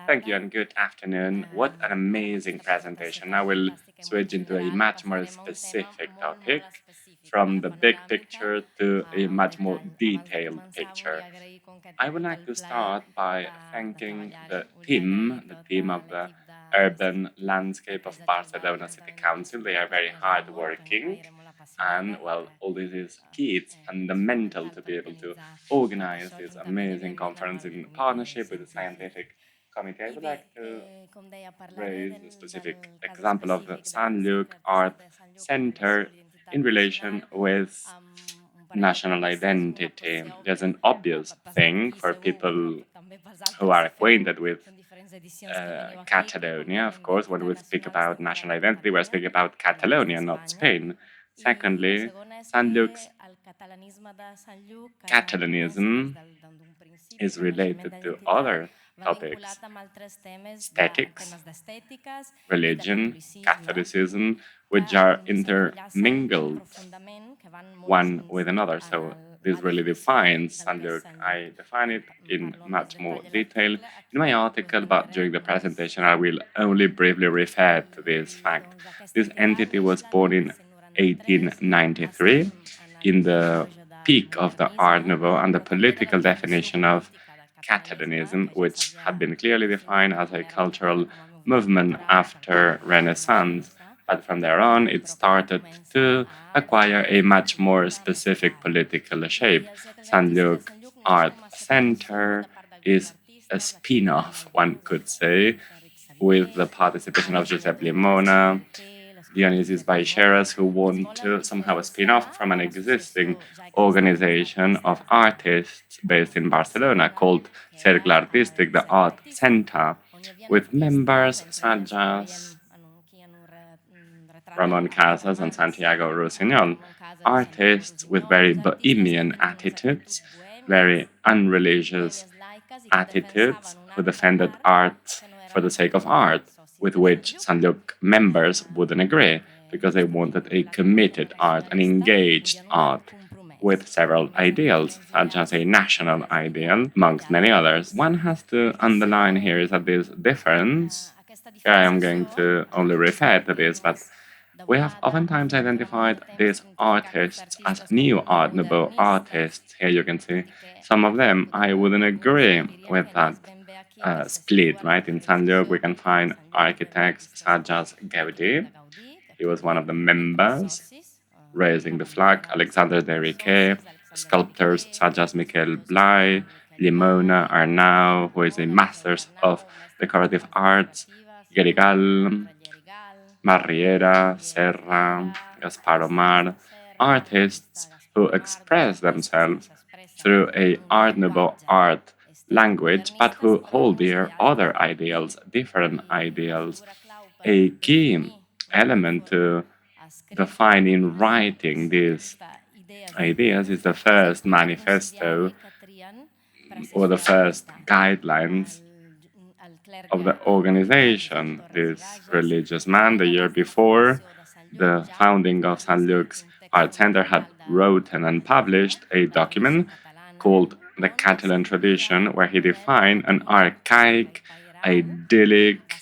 Thank you and good afternoon. What an amazing presentation. Now we'll switch into a much more specific topic from the big picture to a much more detailed picture. I would like to start by thanking the team of the urban landscape of Barcelona City Council. They are very hardworking. And well, all this is key. It's fundamental to be able to organize this amazing conference in partnership with the scientific committee. I would like to raise a specific example of the Sant Lluc Art Center in relation with national identity. There's an obvious thing for people who are acquainted with Catalonia. Of course, when we speak about national identity, we're speaking about Catalonia, not Spain. Secondly, Sant Luc's Catalanism is related to other topics: aesthetics, religion, Catholicism, which are intermingled one with another. So this really defines Sant Lluc. I define it in much more detail in my article, but during the presentation I will only briefly refer to this fact. This entity was born in 1893 in the peak of the Art Nouveau and the political definition of Catalanism, which had been clearly defined as a cultural movement after Renaissance. But from there on, it started to acquire a much more specific political shape. Sant Lluc Art Center is a spin off, one could say, with the participation of Josep Limona, Dionysius Baixeras, who want to somehow spin off from an existing organization of artists based in Barcelona called Cercle Artístic, the Art Center, with members such as Ramon Casas and Santiago Rossinyol, artists with very bohemian attitudes, very unreligious attitudes, who defended art for the sake of art, with which Sant Lluc members wouldn't agree, because they wanted a committed art, an engaged art, with several ideals, such as a national ideal, amongst many others. One has to underline here is that this difference, here I am going to only refer to this, but we have oftentimes identified these artists as new Art Nouveau artists. Here you can see some of them. I wouldn't agree with that split, right? In Sant Lluc, we can find architects such as Gaudí. He was one of the members raising the flag, Alexander de Riquet, sculptors such as Miquel Blay, Limona, Arnau, who is a master of decorative arts, Gerigal, Marriera, Serra, Gaspar Omar, artists who express themselves through a Art Nouveau art language, but who hold their other ideals, different ideals. A key element to define in writing these ideas is the first manifesto or the first guidelines of the organization. This religious man, the year before the founding of Sant Luc's Art Center, had written and published a document called The Catalan Tradition, where he defined an archaic, idyllic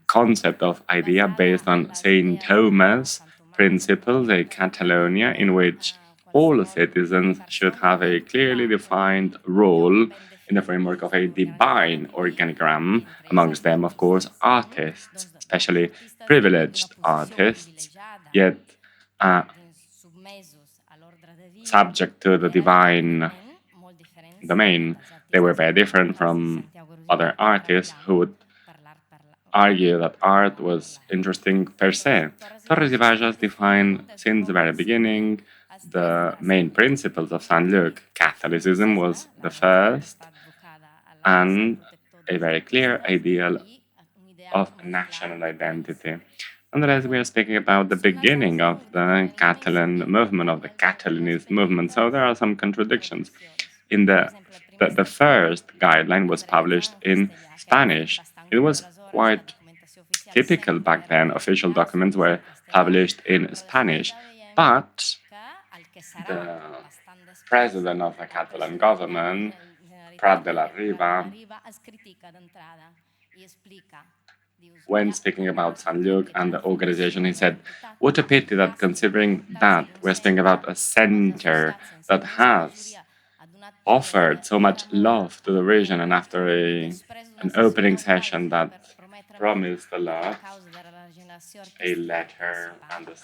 concept of idea based on St. Thomas' principles, a Catalonia in which all citizens should have a clearly defined role in the framework of a divine organigram, amongst them, of course, artists, especially privileged artists, yet subject to the divine domain. They were very different from other artists who would argue that art was interesting per se. Torres y Bages defined since the very beginning the main principles of Sant Lluc. Catholicism was the first, and a very clear ideal of national identity. Nonetheless, we are speaking about the beginning of the Catalan movement, of the Catalanist movement, so there are some contradictions. In the first guideline was published in Spanish. It was quite typical back then. Official documents were published in Spanish, but the president of the Catalan government Prat de la Riba, when speaking about Sant Lluc and the organization, he said, "What a pity that considering that we're speaking about a center that has offered so much love to the region, and after an opening session that promised a lot, a letter and a,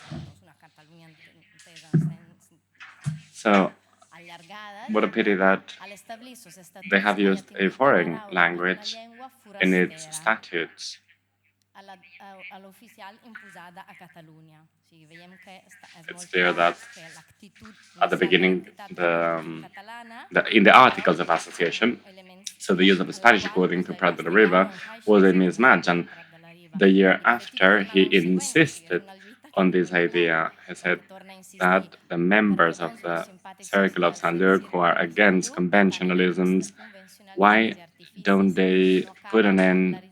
so what a pity that they have used a foreign language in its statutes." It's clear that at the beginning, in the articles of association, so the use of Spanish according to Prat de la Riba was a mismatch. And the year after, he insisted on this idea. He said that the members of the Cercle of Sant Lluc who are against conventionalisms, why don't they put an end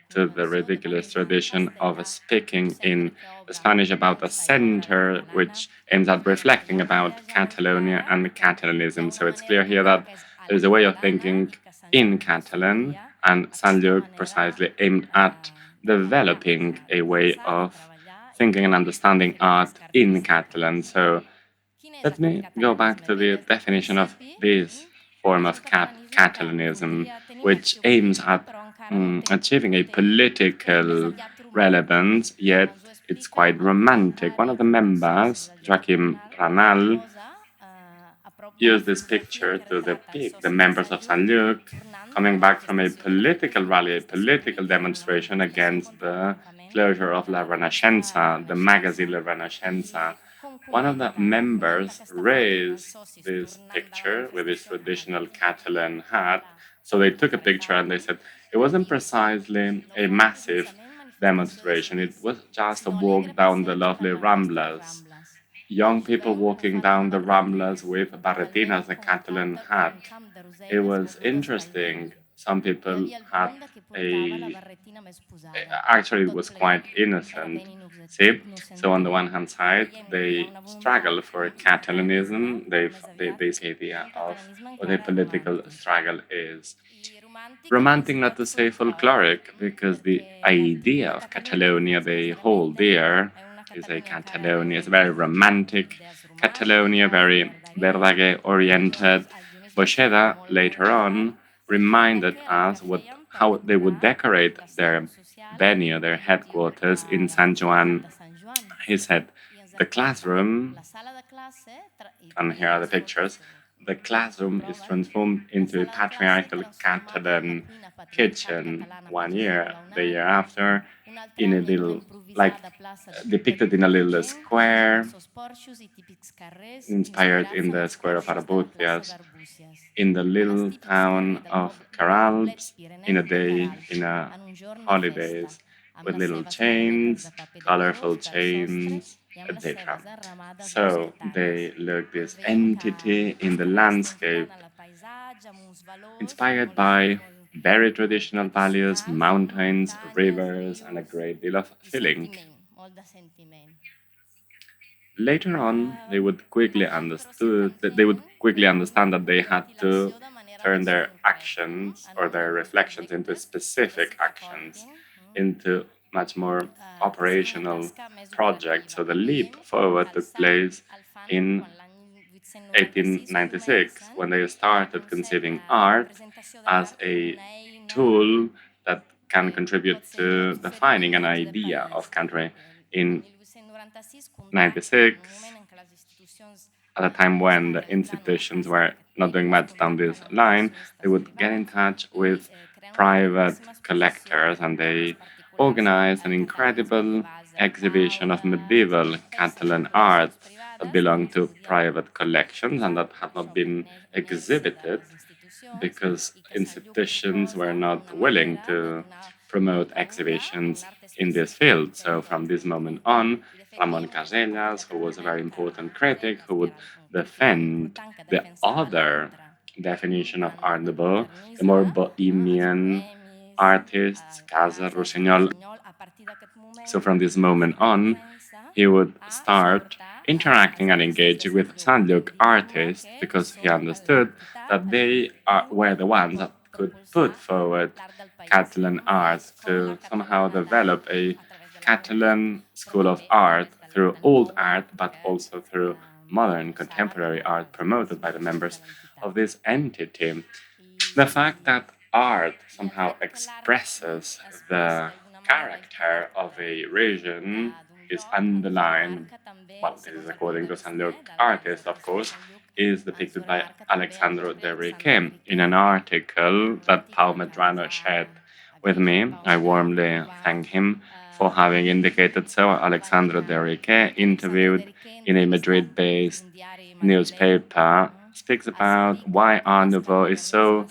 to the ridiculous tradition of speaking in Spanish about a center which aims at reflecting about Catalonia and Catalanism? So it's clear here that there's a way of thinking in Catalan, and Sant Lluc precisely aimed at developing a way of thinking and understanding art in Catalan. So let me go back to the definition of this form of Catalanism, which aims at achieving a political relevance, yet it's quite romantic. One of the members, Joaquim Ranal, used this picture to depict the members of Sant Lluc coming back from a political rally, a political demonstration against the closure of La Renaixença, the magazine La Renaixença. One of the members raised this picture with his traditional Catalan hat. So they took a picture and they said it wasn't precisely a massive demonstration, it was just a walk down the lovely Ramblas. Young people walking down the Ramblas with barretinas, a Catalan hat. It was interesting. Some people had a. Actually, it was quite innocent. See? So, on the one hand side, they struggle for Catalanism. They say the idea of what a political struggle is. Romantic, not to say folkloric, because the idea of Catalonia they hold dear is a Catalonia. It's very romantic Catalonia, very Verdaguer oriented. Boscheda later on reminded us how they would decorate their venue, their headquarters in San Juan. He said, the classroom, and here are the pictures, the classroom is transformed into a patriarchal Catalan kitchen 1 year, the year after, in a little, like depicted in a little square, inspired in the square of Arbutias, in the little town of Caralbs, in a holidays, with little chains, colorful chains, etc. So they look this entity in the landscape, inspired by very traditional values, mountains, rivers, and a great deal of feeling. Later on, they would quickly understand that they had to turn their actions or their reflections into specific actions, into much more operational projects. So the leap forward took place in 1896 when they started conceiving art as a tool that can contribute to defining an idea of country. In 96, at a time when the institutions were not doing much down this line, they would get in touch with private collectors and they organized an incredible exhibition of medieval Catalan art that belonged to private collections and that had not been exhibited because institutions were not willing to promote exhibitions in this field. So from this moment on, Ramon Casellas, who was a very important critic, who would defend the other definition of Art Nouveau, the more bohemian artists, Casa, Rossinyol, So from this moment on, he would start interacting and engaging with Sant Lluc artists because he understood that were the ones that could put forward Catalan art to somehow develop a Catalan school of art through old art, but also through modern contemporary art promoted by the members of this entity. The fact that art somehow expresses the character of a region is underlined, well, this is according to San Luc artist, of course, is depicted by Alexandro de Riquem in an article that Pau Medrano shared with me. I warmly thank him for having indicated so. Alexandro de Riquem, interviewed in a Madrid based newspaper, speaks about why Art Nouveau is so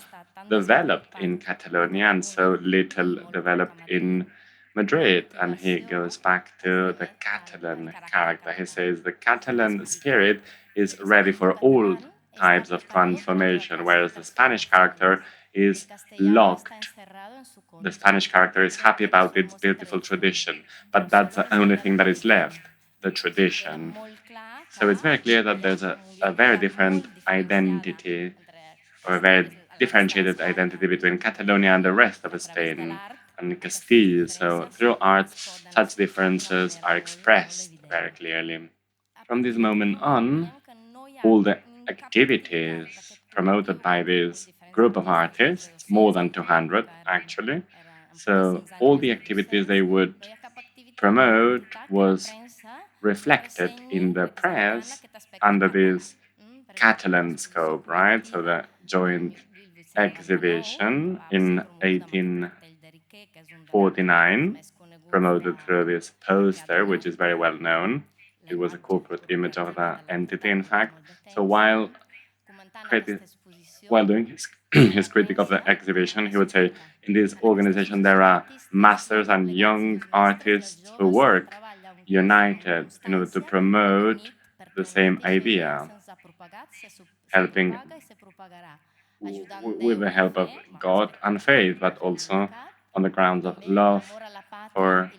developed in Catalonia and so little developed in Madrid. And he goes back to the Catalan character. He says the Catalan spirit is ready for all types of transformation, whereas the Spanish character is locked. The Spanish character is happy about its beautiful tradition, but that's the only thing that is left, the tradition. So it's very clear that there's a very different identity or a very differentiated identity between Catalonia and the rest of Spain and Castile. So through art, such differences are expressed very clearly. From this moment on, all the activities promoted by this group of artists, more than 200 actually, so all the activities they would promote was reflected in the press under this Catalan scope, right? So the joint exhibition in 1849, promoted through this poster, which is very well known. It was a corporate image of the entity, in fact. So criti- while doing his, his critique of the exhibition, he would say, in this organization there are masters and young artists who work united in order to promote the same idea, helping with the help of God and faith, but also on the grounds of love for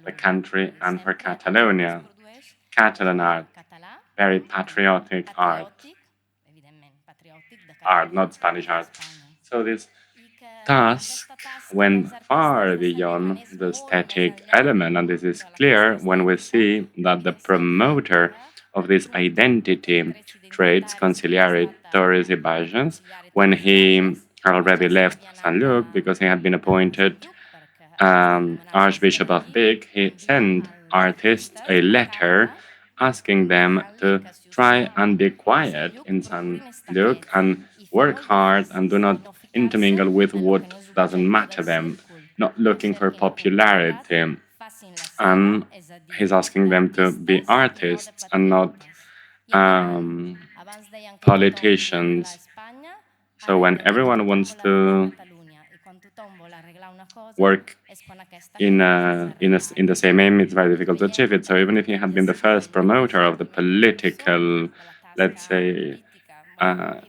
the country and for Catalonia. Catalan art, very patriotic art, not Spanish art. So this task went far beyond the static element, and this is clear when we see that the promoter of this identity traits conciliary Torres Ibajas when he had already left San Luc because he had been appointed Archbishop of Big. He sent artists a letter asking them to try and be quiet in San Luc and work hard and do not intermingle with what doesn't matter them, not looking for popularity. And he's asking them to be artists and not um, politicians. So when everyone wants to work in the same aim, it's very difficult to achieve it. So even if he had been the first promoter of the political, let's say,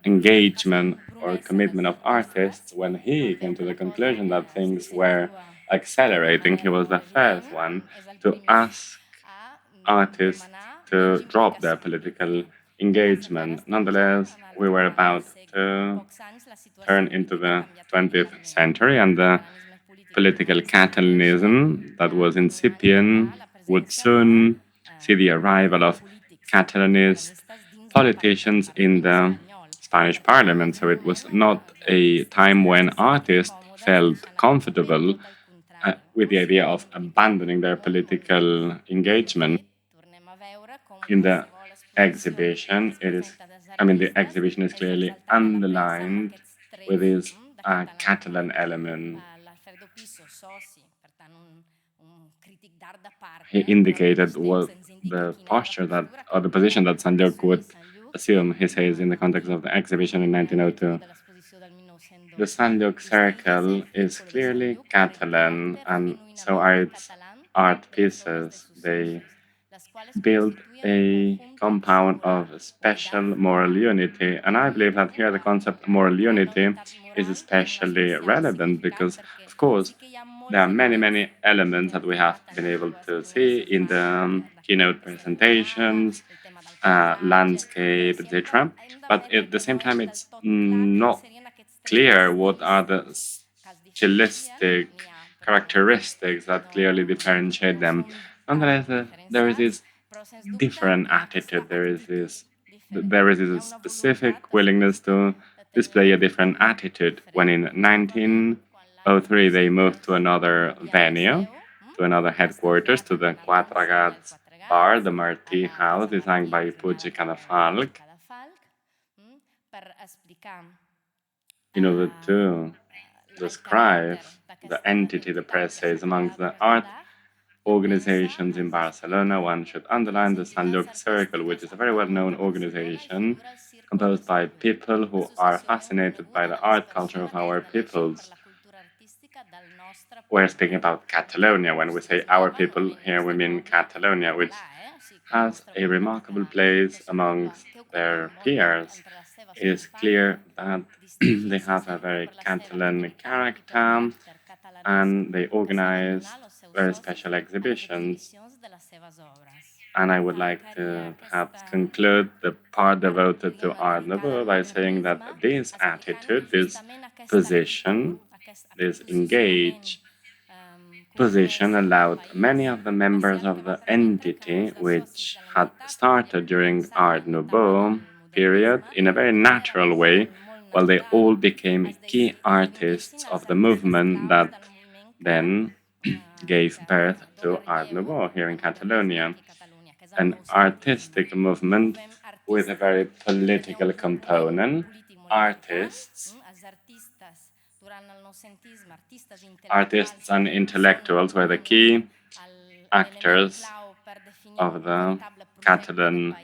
engagement or commitment of artists, when he came to the conclusion that things were accelerating, he was the first one to ask artists to drop their political engagement. Nonetheless, we were about to turn into the 20th century, and the political Catalanism that was incipient would soon see the arrival of Catalanist politicians in the Spanish parliament. So it was not a time when artists felt comfortable with the idea of abandoning their political engagement. In the exhibition, the exhibition is clearly underlined with this Catalan element. He indicated what the posture that, or the position that San Lluc would assume, he says, in the context of the exhibition in 1902. The San Lluc Circle is clearly Catalan, and so are its art pieces. They build a compound of special moral unity. And I believe that here the concept of moral unity is especially relevant because, of course, there are many, many elements that we have been able to see in the keynote presentations, landscape, etc. But at the same time, it's not clear what are the stylistic characteristics that clearly differentiate them. Nonetheless, there is this different attitude. There is this specific willingness to display a different attitude. When in 1903 they moved to another venue, to another headquarters, to the Quatre Gats bar, the Marchi house, designed by Puig i Cadafalch, in order to describe the entity the press says amongst the art organizations in Barcelona. One should underline the Sant Lluc Circle, which is a very well-known organization composed by people who are fascinated by the art culture of our peoples. We're speaking about Catalonia. When we say our people, here we mean Catalonia, which has a remarkable place amongst their peers. It is clear that they have a very Catalan character and they organize very special exhibitions. And I would like to perhaps conclude the part devoted to Art Nouveau by saying that this attitude, this position, this engaged position allowed many of the members of the entity, which had started during Art Nouveau period in a very natural way, while they all became key artists of the movement that then gave birth to Art Nouveau here in Catalonia, an artistic movement with a very political component. Artists and intellectuals were the key actors of the Catalan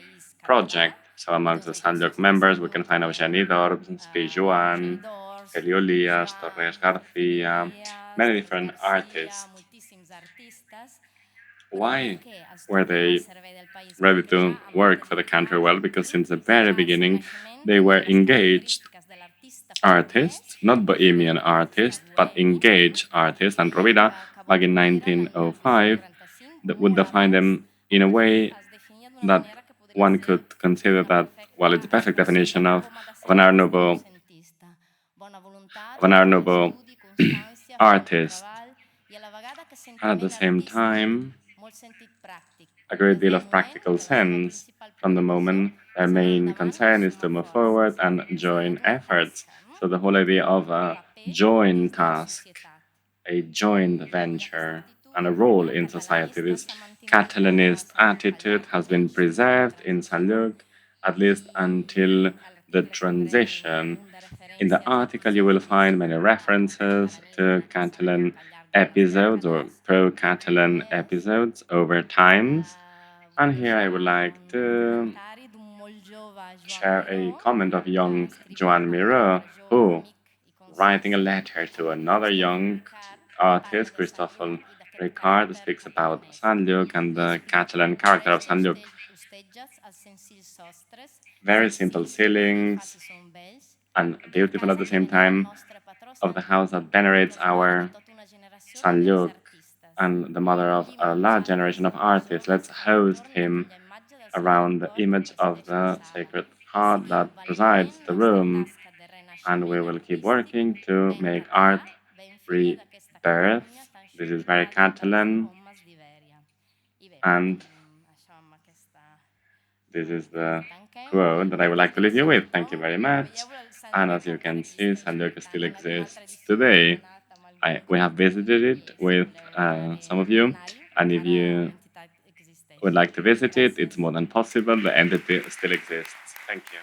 project. So amongst the Sant Lluc members, we can find Eugeni Dorbs, Spijuan, Eliolias, Torres Garcia, many different artists. Why were they ready to work for the country? Well, because since the very beginning, they were engaged artists, not bohemian artists, but engaged artists. And Rovira, back in 1905, that would define them in a way that one could consider that, well, it's a perfect definition of an Art Nouveau, artist. And at the same time, a great deal of practical sense from the moment their main concern is to move forward and join efforts. So the whole idea of a joint task, a joint venture, and a role in society, this Catalanist attitude has been preserved in Sant Lluc, at least until the transition. In the article, you will find many references to Catalan episodes or pro-Catalan episodes over times. And here I would like to share a comment of young Joan Miró, who, writing a letter to another young artist, Christopher Ricard, speaks about Sant Lluc and the Catalan character of Sant Lluc. Very simple ceilings and beautiful at the same time, of the house that venerates our Sant Lluc and the mother of a large generation of artists. Let's host him around the image of the Sacred Heart that presides the room, and we will keep working to make art rebirth. This is very Catalan, and this is the quote that I would like to leave you with. Thank you very much. And as you can see, Sant Lluc still exists today. We have visited it with some of you, and if you would like to visit it, it's more than possible. The entity still exists. Thank you.